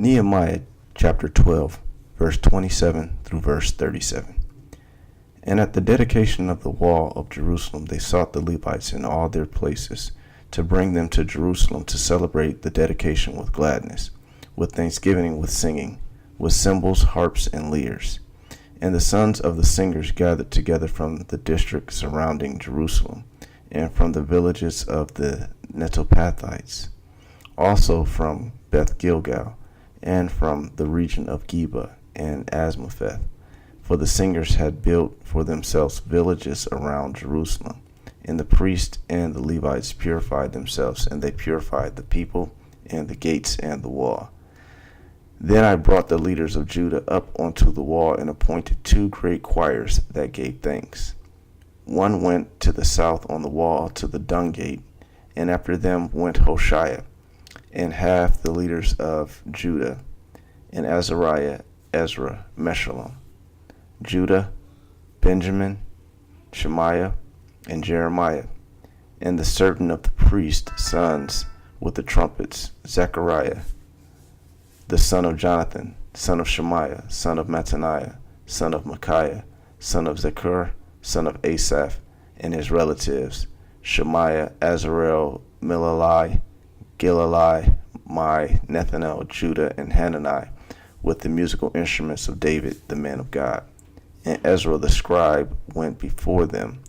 Nehemiah chapter 12, verse 27 through verse 37. And at the dedication of the wall of Jerusalem, they sought the Levites in all their places to bring them to Jerusalem to celebrate the dedication with gladness, with thanksgiving, with singing, with cymbals, harps, and lyres. And the sons of the singers gathered together from the district surrounding Jerusalem, and from the villages of the Netophathites, also from Beth Gilgal, and from the region of Geba and Asmapheth. For the singers had built for themselves villages around Jerusalem. And the priests and the Levites purified themselves, and they purified the people and the gates and the wall. Then I brought the leaders of Judah up onto the wall and appointed 2 great choirs that gave thanks. One went to the south on the wall to the dung gate, and after them went Hoshea, and half the leaders of Judah, and Azariah, Ezra, Meshullam, Judah, Benjamin, Shemaiah, and Jeremiah, and the certain of the priest's sons with the trumpets, Zechariah, the son of Jonathan, son of Shemaiah, son of Mattaniah, son of Micaiah, son of Zechur, son of Asaph, and his relatives, Shemaiah, Azarel, Milalai, Gilalai, Mai, Nethanel, Judah, and Hanani, with the musical instruments of David, the man of God. And Ezra the scribe went before them.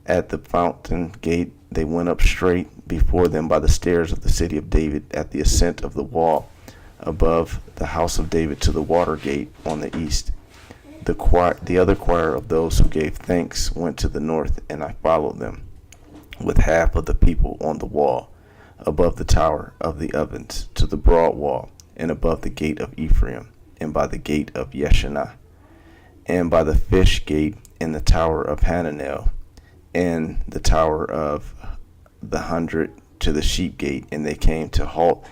At the fountain gate they went up straight before them by the stairs of the city of David at the ascent of the wall above the house of David to the water gate on the east. The other choir of those who gave thanks went to the north, and I followed them, with half of the people on the wall, above the tower of the ovens, to the broad wall, and above the gate of Ephraim, and by the gate of Yeshanah, and by the fish gate, and the tower of Hananel, and the tower of the 100 to the sheep gate, and they came to halt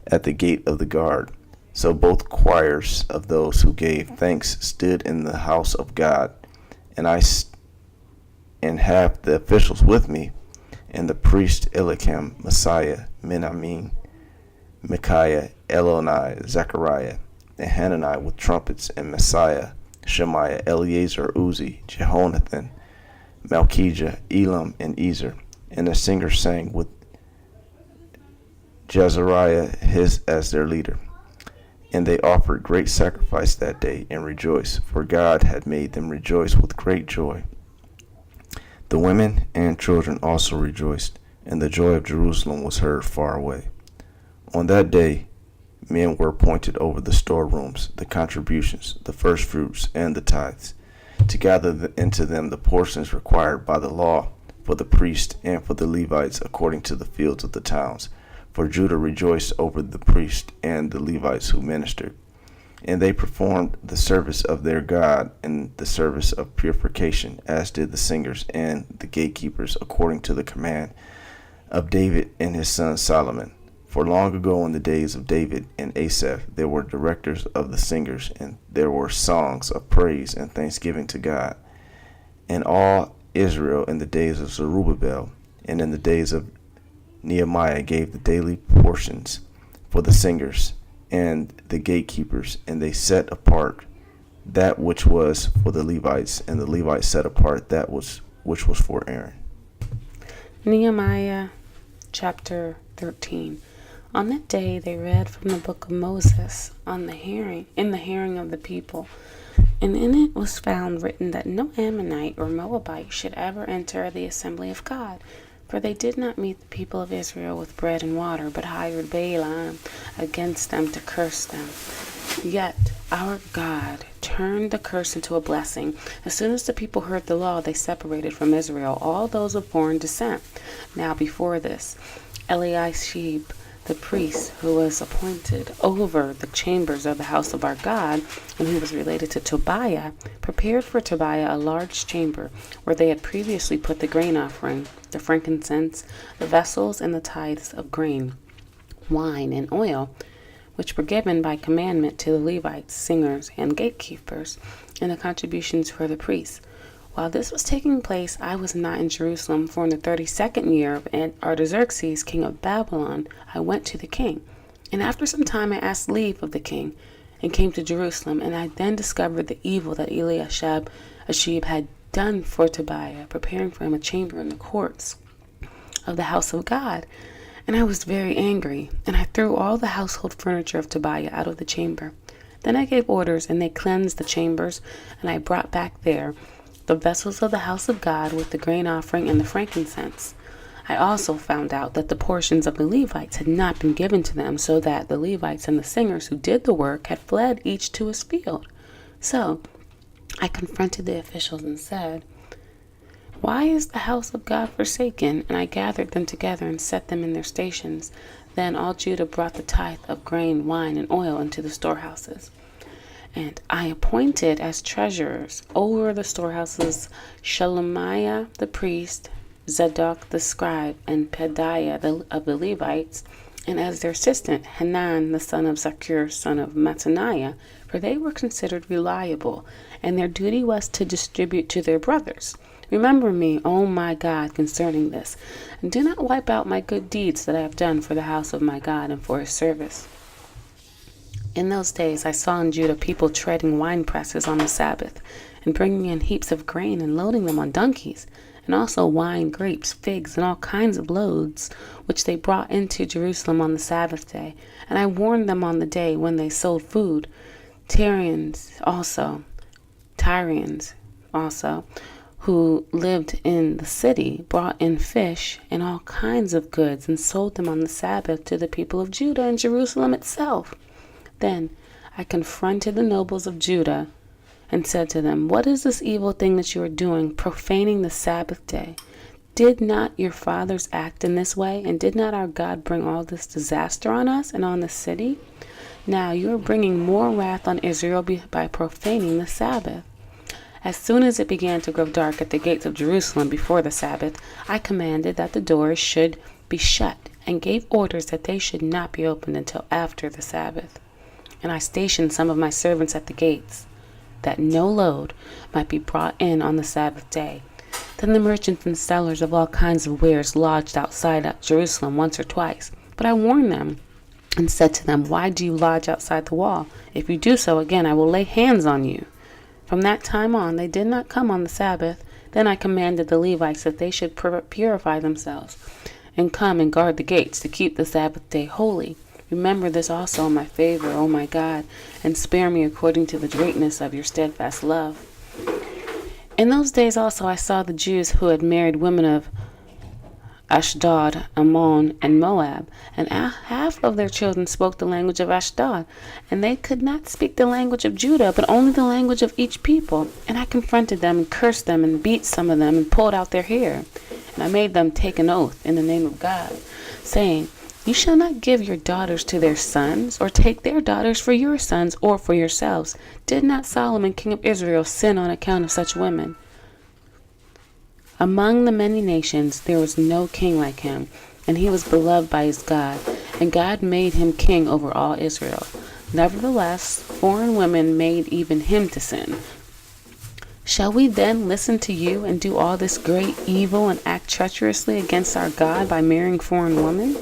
at the gate of the guard. So both choirs of those who gave thanks stood in the house of God, and and half the officials with me, and the priest Eliakim, Messiah, Menamin, Micaiah, Eloni, Zechariah, and Hanani with trumpets, and Messiah, Shemaiah, Eleazar, Uzi, Jehonathan, Malchijah, Elam, and Ezer. And the singers sang with Jezariah his as their leader. And they offered great sacrifice that day and rejoiced, for God had made them rejoice with great joy. The women and children also rejoiced, and the joy of Jerusalem was heard far away. On that day, men were appointed over the storerooms, the contributions, the firstfruits, and the tithes, to gather into them the portions required by the law for the priests and for the Levites according to the fields of the towns. For Judah rejoiced over the priests and the Levites who ministered. And they performed the service of their God and the service of purification, as did the singers and the gatekeepers, according to the command of David and his son Solomon. For long ago in the days of David and Asaph, there were directors of the singers, and there were songs of praise and thanksgiving to God. And all Israel in the days of Zerubbabel and in the days of Nehemiah gave the daily portions for the singers and the gatekeepers, and they set apart that which was for the Levites, and the Levites set apart that which was for Aaron. Nehemiah chapter 13. On that day they read from the book of Moses in the hearing of the people. And in it was found written that no Ammonite or Moabite should ever enter the assembly of God, for they did not meet the people of Israel with bread and water, but hired Balaam against them to curse them. Yet our God turned the curse into a blessing. As soon as the people heard the law, they separated from Israel all those of foreign descent. Now before this, Eliashib, the priest who was appointed over the chambers of the house of our God, and who was related to Tobiah, prepared for Tobiah a large chamber where they had previously put the grain offering, the frankincense, the vessels, and the tithes of grain, wine, and oil, which were given by commandment to the Levites, singers, and gatekeepers, and the contributions for the priests. While this was taking place, I was not in Jerusalem, for in the 32nd year of Artaxerxes, king of Babylon, I went to the king. And after some time I asked leave of the king and came to Jerusalem, and I then discovered the evil that Eliashib had done for Tobiah, preparing for him a chamber in the courts of the house of God. And I was very angry, and I threw all the household furniture of Tobiah out of the chamber. Then I gave orders, and they cleansed the chambers, and I brought back there the vessels of the house of God with the grain offering and the frankincense. I also found out that the portions of the Levites had not been given to them, so that the Levites and the singers who did the work had fled each to his field. So I confronted the officials and said, "Why is the house of God forsaken?" And I gathered them together and set them in their stations. Then all Judah brought the tithe of grain, wine, and oil into the storehouses. And I appointed as treasurers over the storehouses Shelemiah the priest, Zadok the scribe, and Pedaiah of the Levites, and as their assistant Hanan the son of Zakur, son of Mattaniah, for they were considered reliable, and their duty was to distribute to their brothers. Remember me, O my God, concerning this, and do not wipe out my good deeds that I have done for the house of my God and for his service. In those days I saw in Judah people treading wine presses on the Sabbath, and bringing in heaps of grain and loading them on donkeys, and also wine, grapes, figs, and all kinds of loads, which they brought into Jerusalem on the Sabbath day. And I warned them on the day when they sold food. Tyrians also, who lived in the city, brought in fish and all kinds of goods and sold them on the Sabbath to the people of Judah and Jerusalem itself. Then I confronted the nobles of Judah and said to them, "What is this evil thing that you are doing, profaning the Sabbath day? Did not your fathers act in this way, and did not our God bring all this disaster on us and on the city? Now you are bringing more wrath on Israel by profaning the Sabbath." As soon as it began to grow dark at the gates of Jerusalem before the Sabbath, I commanded that the doors should be shut, and gave orders that they should not be opened until after the Sabbath. And I stationed some of my servants at the gates, that no load might be brought in on the Sabbath day. Then the merchants and sellers of all kinds of wares lodged outside Jerusalem once or twice. But I warned them and said to them, "Why do you lodge outside the wall? If you do so again, I will lay hands on you." From that time on, they did not come on the Sabbath. Then I commanded the Levites that they should purify themselves and come and guard the gates to keep the Sabbath day holy. Remember this also in my favor, O my God, and spare me according to the greatness of your steadfast love. In those days also I saw the Jews who had married women of Ashdod, Ammon, and Moab, and half of their children spoke the language of Ashdod, and they could not speak the language of Judah, but only the language of each people. And I confronted them and cursed them and beat some of them and pulled out their hair. And I made them take an oath in the name of God, saying, "You shall not give your daughters to their sons, or take their daughters for your sons or for yourselves. Did not Solomon, king of Israel, sin on account of such women? Among the many nations there was no king like him, and he was beloved by his God, and God made him king over all Israel. Nevertheless, foreign women made even him to sin. Shall we then listen to you and do all this great evil and act treacherously against our God by marrying foreign women?"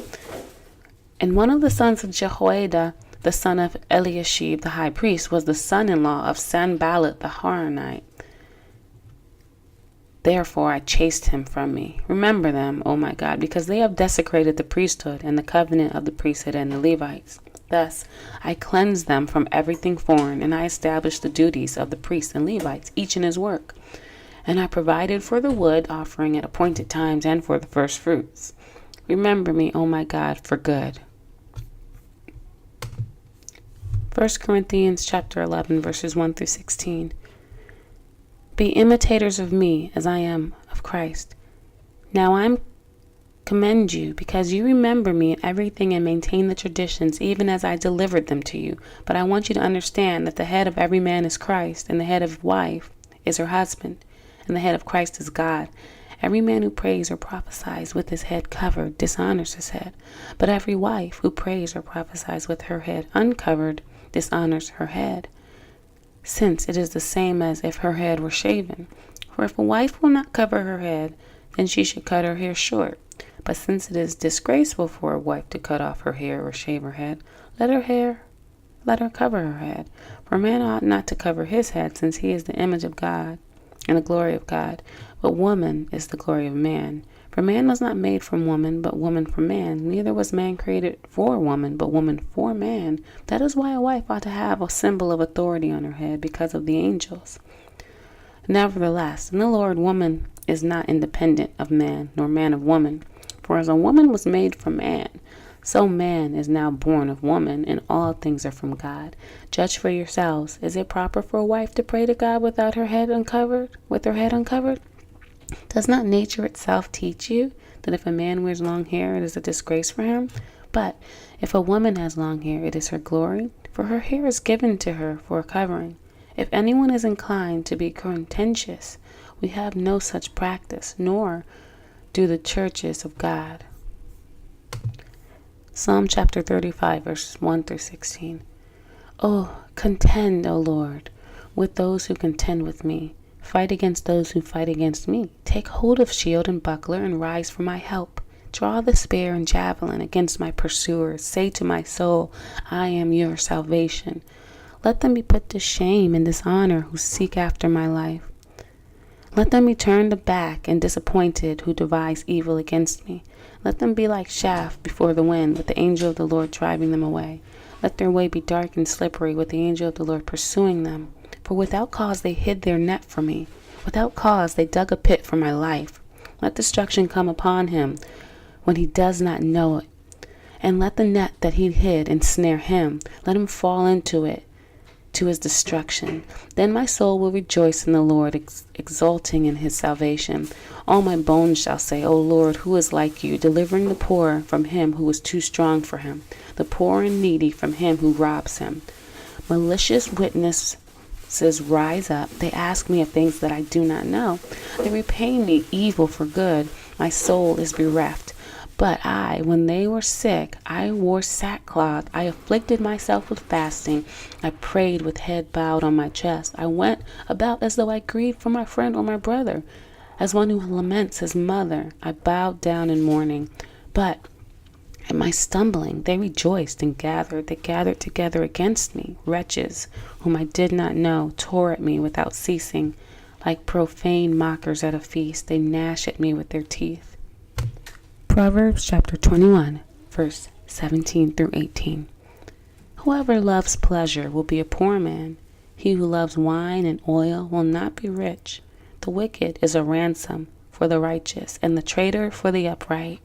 And one of the sons of Jehoiada, the son of Eliashib the high priest, was the son-in-law of Sanballat the Horonite. Therefore I chased him from me. Remember them, O my God, because they have desecrated the priesthood and the covenant of the priesthood and the Levites. Thus I cleansed them from everything foreign, and I established the duties of the priests and Levites, each in his work. And I provided for the wood offering at appointed times and for the first fruits. Remember me, O my God, for good. 1 Corinthians chapter 11, verses 1 through 16. Be imitators of me as I am of Christ. Now I commend you because you remember me in everything and maintain the traditions even as I delivered them to you. But I want you to understand that the head of every man is Christ, and the head of wife is her husband, and the head of Christ is God. Every man who prays or prophesies with his head covered dishonors his head, but every wife who prays or prophesies with her head uncovered dishonors her head, since it is the same as if her head were shaven. For if a wife will not cover her head, then she should cut her hair short. But since it is disgraceful for a wife to cut off her hair or shave her head, let her cover her head. For a man ought not to cover his head, since he is the image of God and the glory of God. But woman is the glory of man. For man was not made from woman, but woman from man. Neither was man created for woman, but woman for man. That is why a wife ought to have a symbol of authority on her head, because of the angels. Nevertheless, in the Lord, woman is not independent of man, nor man of woman. For as a woman was made from man, so man is now born of woman, and all things are from God. Judge for yourselves. Is it proper for a wife to pray to God without her head uncovered, with her head uncovered? Does not nature itself teach you that if a man wears long hair, it is a disgrace for him? But if a woman has long hair, it is her glory, for her hair is given to her for a covering. If anyone is inclined to be contentious, we have no such practice, nor do the churches of God. Psalm chapter 35, verses 1 through 16. Oh, contend, O Lord, with those who contend with me. Fight against those who fight against me. Take hold of shield and buckler and rise for my help. Draw the spear and javelin against my pursuers. Say to my soul, I am your salvation. Let them be put to shame and dishonor who seek after my life. Let them be turned back and disappointed who devise evil against me. Let them be like chaff before the wind, with the angel of the Lord driving them away. Let their way be dark and slippery, with the angel of the Lord pursuing them. For without cause they hid their net for me. Without cause they dug a pit for my life. Let destruction come upon him when he does not know it. And let the net that he hid ensnare him. Let him fall into it, to his destruction. Then my soul will rejoice in the Lord, exulting in his salvation. All my bones shall say, O Lord, who is like you, delivering the poor from him who is too strong for him, the poor and needy from him who robs him. Malicious witnesses rise up. They ask me of things that I do not know. They repay me evil for good. My soul is bereft. But I, when they were sick, I wore sackcloth. I afflicted myself with fasting. I prayed with head bowed on my chest. I went about as though I grieved for my friend or my brother, as one who laments his mother. I bowed down in mourning. But at my stumbling, they rejoiced and gathered. They gathered together against me. Wretches, whom I did not know, tore at me without ceasing. Like profane mockers at a feast, they gnash at me with their teeth. Proverbs chapter 21, verse 17 through 18. Whoever loves pleasure will be a poor man. He who loves wine and oil will not be rich. The wicked is a ransom for the righteous, and the traitor for the upright.